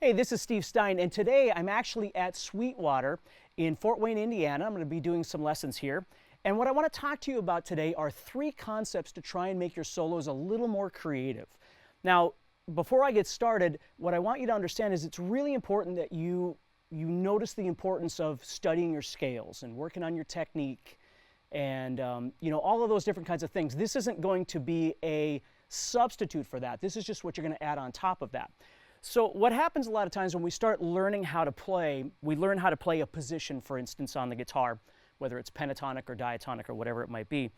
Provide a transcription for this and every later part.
Hey, this is Steve Stine, and today I'm actually at Sweetwater in Fort Wayne, Indiana. I'm going to be doing some lessons here. And what I want to talk to you about today are three concepts to try and make your solos a little more creative. Now, before I get started, what I want you to understand is it's really important that you notice the importance of studying your scales and working on your technique and all of those different kinds of things. This isn't going to be a substitute for that. This is just what you're going to add on top of that. So what happens a lot of times when we start learning how to play, we learn how to play a position, for instance, on the guitar, whether it's pentatonic or diatonic or whatever it might be.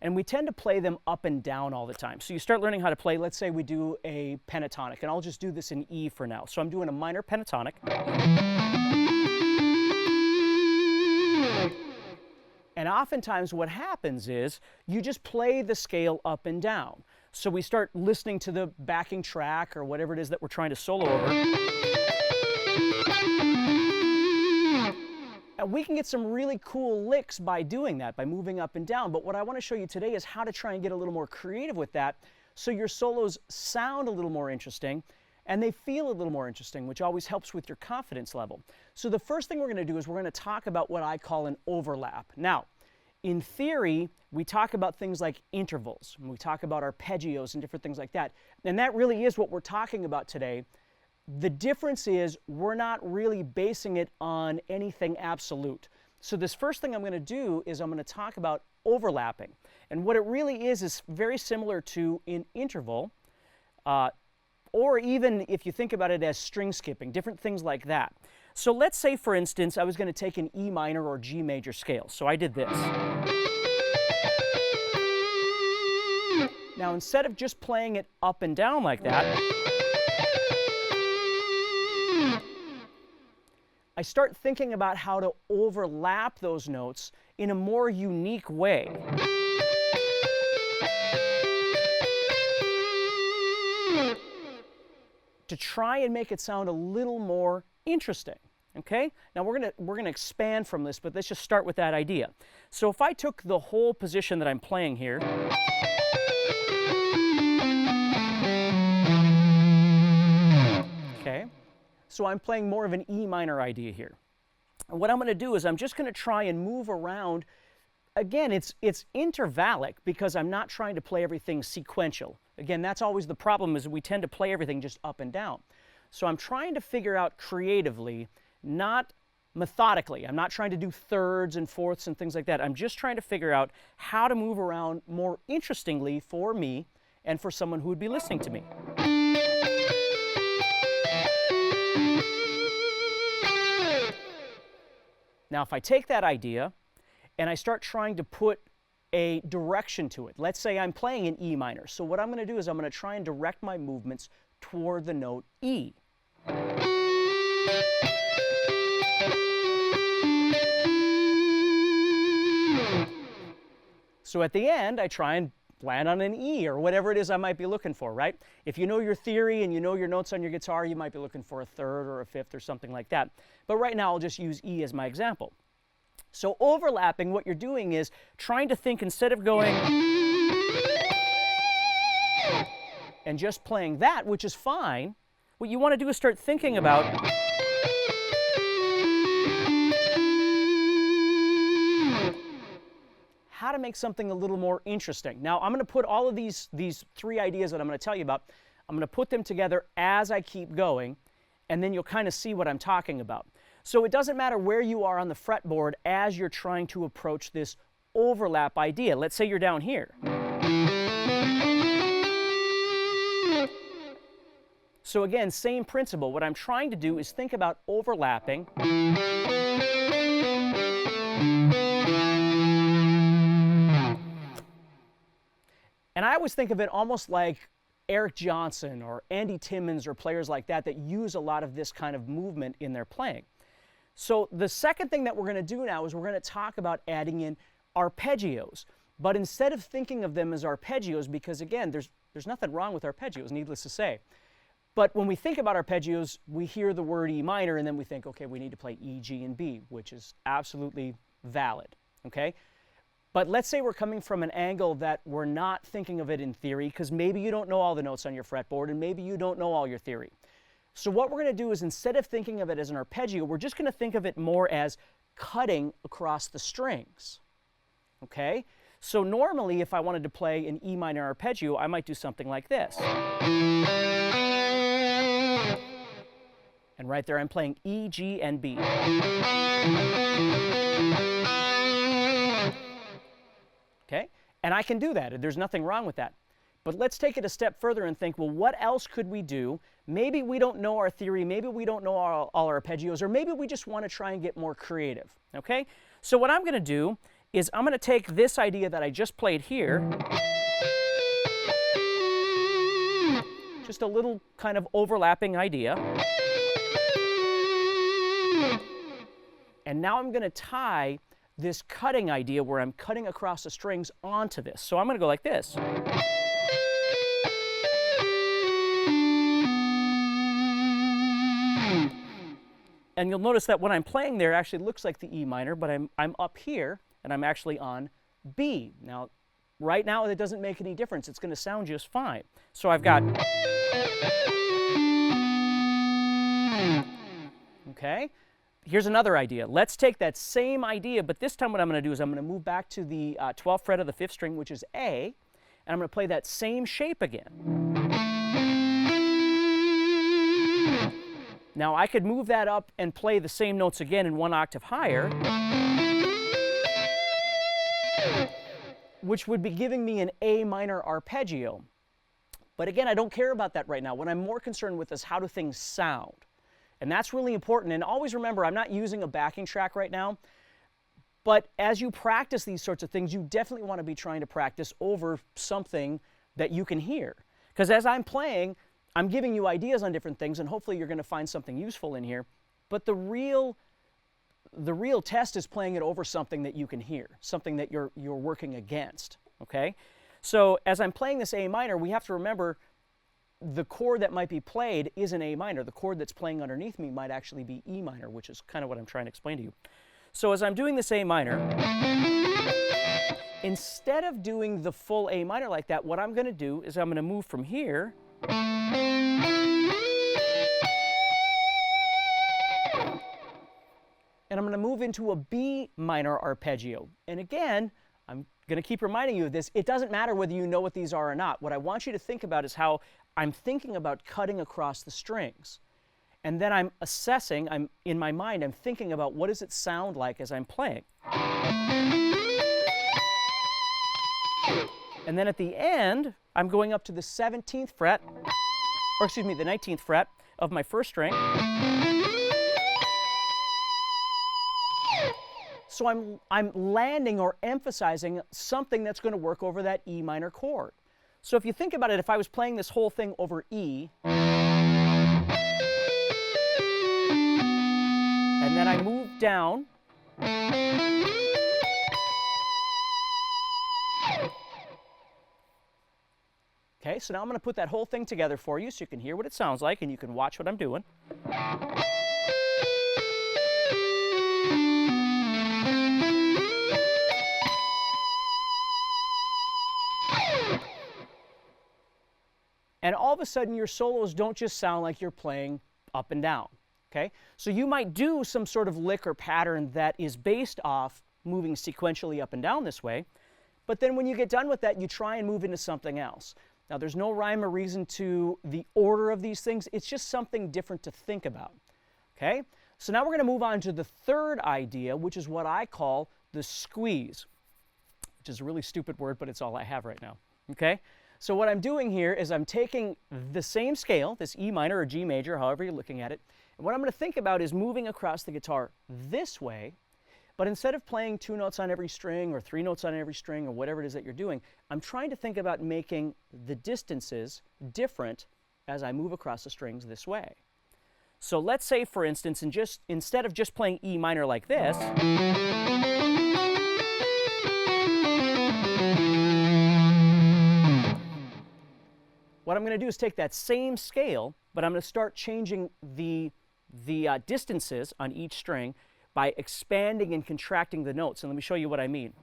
And we tend to play them up and down all the time. So you start learning how to play, let's say we do a pentatonic, and I'll just do this in E for now. So I'm doing a minor pentatonic. And oftentimes what happens is you just play the scale up and down. So we start listening to the backing track or whatever it is that we're trying to solo over. And we can get some really cool licks by doing that, by moving up and down. But what I want to show you today is how to try and get a little more creative with that so your solos sound a little more interesting and they feel a little more interesting, which always helps with your confidence level. So the first thing we're going to do is we're going to talk about what I call an overlap. Now, in theory, we talk about things like intervals, and we talk about arpeggios and different things like that. And that really is what we're talking about today. The difference is we're not really basing it on anything absolute. So this first thing I'm going to do is I'm going to talk about overlapping. And what it really is very similar to an interval, or even if you think about it as string skipping, different things like that. So let's say, for instance, I was going to take an E minor or G major scale. So I did this. Now, instead of just playing it up and down like that, I start thinking about how to overlap those notes in a more unique way. To try and make it sound a little more interesting. Okay? Now we're going to expand from this, but let's just start with that idea. So if I took the whole position that I'm playing here, okay? So I'm playing more of an E minor idea here. And what I'm going to do is I'm just going to try and move around. Again, it's intervallic because I'm not trying to play everything sequential. Again, that's always the problem, is we tend to play everything just up and down. So I'm trying to figure out creatively, not methodically. I'm not trying to do thirds and fourths and things like that. I'm just trying to figure out how to move around more interestingly for me and for someone who would be listening to me. Now, if I take that idea and I start trying to put a direction to it, let's say I'm playing in E minor. So what I'm going to do is I'm going to try and direct my movements toward the note E. So at the end, I try and land on an E or whatever it is I might be looking for, right? If you know your theory and you know your notes on your guitar, you might be looking for a third or a fifth or something like that. But right now, I'll just use E as my example. So overlapping, what you're doing is trying to think, instead of going and just playing that, which is fine, what you want to do is start thinking about how to make something a little more interesting. Now, I'm going to put all of these three ideas that I'm going to tell you about, I'm going to put them together as I keep going, and then you'll kind of see what I'm talking about. So it doesn't matter where you are on the fretboard as you're trying to approach this overlap idea. Let's say you're down here. So again, same principle. What I'm trying to do is think about overlapping. And I always think of it almost like Eric Johnson or Andy Timmons or players like that that use a lot of this kind of movement in their playing. So the second thing that we're going to do now is we're going to talk about adding in arpeggios. But instead of thinking of them as arpeggios, because again, there's nothing wrong with arpeggios, needless to say. But when we think about arpeggios, we hear the word E minor and then we think, okay, we need to play E, G, and B, which is absolutely valid, okay? But let's say we're coming from an angle that we're not thinking of it in theory, because maybe you don't know all the notes on your fretboard and maybe you don't know all your theory. So what we're going to do is, instead of thinking of it as an arpeggio, we're just going to think of it more as cutting across the strings. Okay? So normally, if I wanted to play an E minor arpeggio, I might do something like this. And right there, I'm playing E, G, and B. Okay? And I can do that. There's nothing wrong with that. But let's take it a step further and think, well, what else could we do? Maybe we don't know our theory. Maybe we don't know all our arpeggios. Or maybe we just want to try and get more creative. Okay? So what I'm going to do is I'm going to take this idea that I just played here, just a little kind of overlapping idea, and now I'm going to tie this cutting idea where I'm cutting across the strings onto this. So I'm going to go like this. And you'll notice that when I'm playing there, it actually looks like the E minor, but I'm up here, and I'm actually on B. Now, right now, it doesn't make any difference. It's going to sound just fine. So I've got... Okay? Here's another idea. Let's take that same idea, but this time what I'm going to do is I'm going to move back to the 12th fret of the 5th string, which is A, and I'm going to play that same shape again. Now, I could move that up and play the same notes again in 1 octave higher, which would be giving me an A minor arpeggio. But again, I don't care about that right now. What I'm more concerned with is how do things sound. And that's really important. And always remember, I'm not using a backing track right now. But as you practice these sorts of things, you definitely want to be trying to practice over something that you can hear. Because as I'm playing, I'm giving you ideas on different things, and hopefully you're going to find something useful in here. But the real test is playing it over something that you can hear, something that you're working against. Okay? So as I'm playing this A minor, we have to remember the chord that might be played is an A minor. The chord that's playing underneath me might actually be E minor, which is kind of what I'm trying to explain to you. So as I'm doing this A minor, instead of doing the full A minor like that, what I'm going to do is I'm going to move from here and I'm going to move into a B minor arpeggio. And again, I'm going to keep reminding you of this. It doesn't matter whether you know what these are or not. What I want you to think about is how I'm thinking about cutting across the strings. And then I'm assessing, in my mind, I'm thinking about what does it sound like as I'm playing. And then at the end, I'm going up to the 17th fret, or excuse me, the 19th fret of my first string. So I'm landing or emphasizing something that's going to work over that E minor chord. So if you think about it, if I was playing this whole thing over E, and then I move down, okay, so now I'm going to put that whole thing together for you so you can hear what it sounds like and you can watch what I'm doing. And all of a sudden, your solos don't just sound like you're playing up and down. Okay? So you might do some sort of lick or pattern that is based off moving sequentially up and down this way, but then when you get done with that, you try and move into something else. Now, there's no rhyme or reason to the order of these things. It's just something different to think about. Okay? So now we're going to move on to the third idea, which is what I call the squeeze, which is a really stupid word, but it's all I have right now. Okay? So what I'm doing here is I'm taking the same scale, this E minor or G major, however you're looking at it, and what I'm going to think about is moving across the guitar this way, but instead of playing 2 notes on every string or 3 notes on every string or whatever it is that you're doing, I'm trying to think about making the distances different as I move across the strings this way. So let's say, for instance, instead of just playing E minor like this, what I'm going to do is take that same scale, but I'm going to start changing the distances on each string by expanding and contracting the notes. And let me show you what I mean.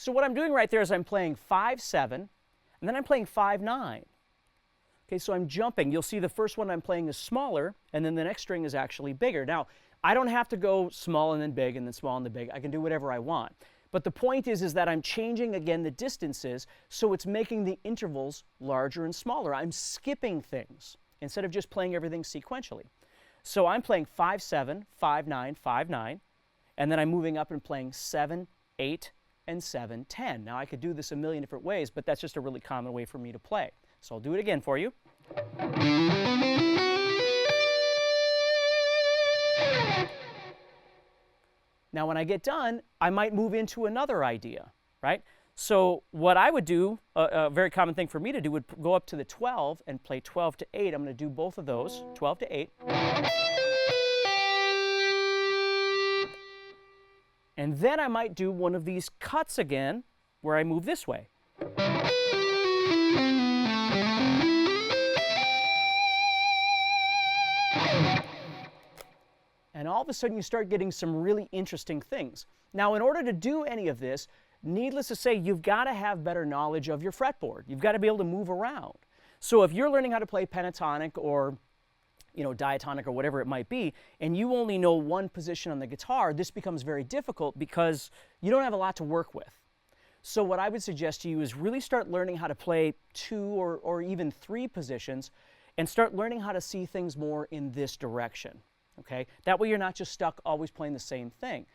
So what I'm doing right there is I'm playing 5-7, and then I'm playing 5-9. Okay, so I'm jumping. You'll see the first one I'm playing is smaller, and then the next string is actually bigger. Now, I don't have to go small and then big and then small and then big. I can do whatever I want. But the point is that I'm changing, again, the distances, so it's making the intervals larger and smaller. I'm skipping things instead of just playing everything sequentially. So I'm playing 5-7, 5-9, 5-9, and then I'm moving up and playing 7-8 and 7-10. Now, I could do this a million different ways, but that's just a really common way for me to play. So I'll do it again for you. Now, when I get done, I might move into another idea, right? So what I would do, a very common thing for me to do, would go up to the 12 and play 12-8. I'm going to do both of those, 12-8. And then I might do one of these cuts again, where I move this way. And all of a sudden, you start getting some really interesting things. Now, in order to do any of this, needless to say, you've got to have better knowledge of your fretboard. You've got to be able to move around. So if you're learning how to play pentatonic or diatonic or whatever it might be, and you only know one position on the guitar, this becomes very difficult because you don't have a lot to work with. So what I would suggest to you is really start learning how to play 2 or even 3 positions and start learning how to see things more in this direction. Okay? That way you're not just stuck always playing the same thing.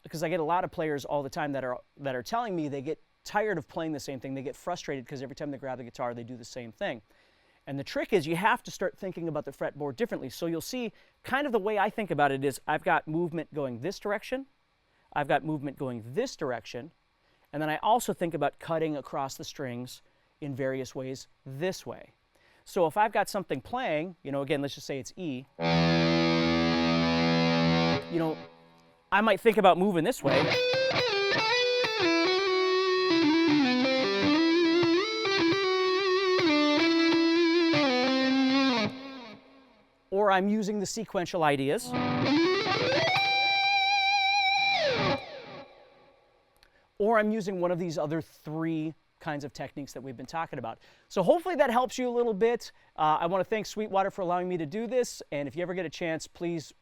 Because I get a lot of players all the time that are telling me they get tired of playing the same thing. They get frustrated because every time they grab the guitar, they do the same thing. And the trick is you have to start thinking about the fretboard differently. So you'll see kind of the way I think about it is I've got movement going this direction, I've got movement going this direction, and then I also think about cutting across the strings in various ways this way. So if I've got something playing, again, let's just say it's E, I might think about moving this way. Or I'm using the sequential ideas. Or I'm using one of these other 3 kinds of techniques that we've been talking about. So hopefully that helps you a little bit. I want to thank Sweetwater for allowing me to do this. And if you ever get a chance, please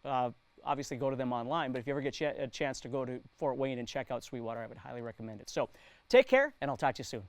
obviously go to them online. But if you ever get a chance to go to Fort Wayne and check out Sweetwater, I would highly recommend it. So take care, and I'll talk to you soon.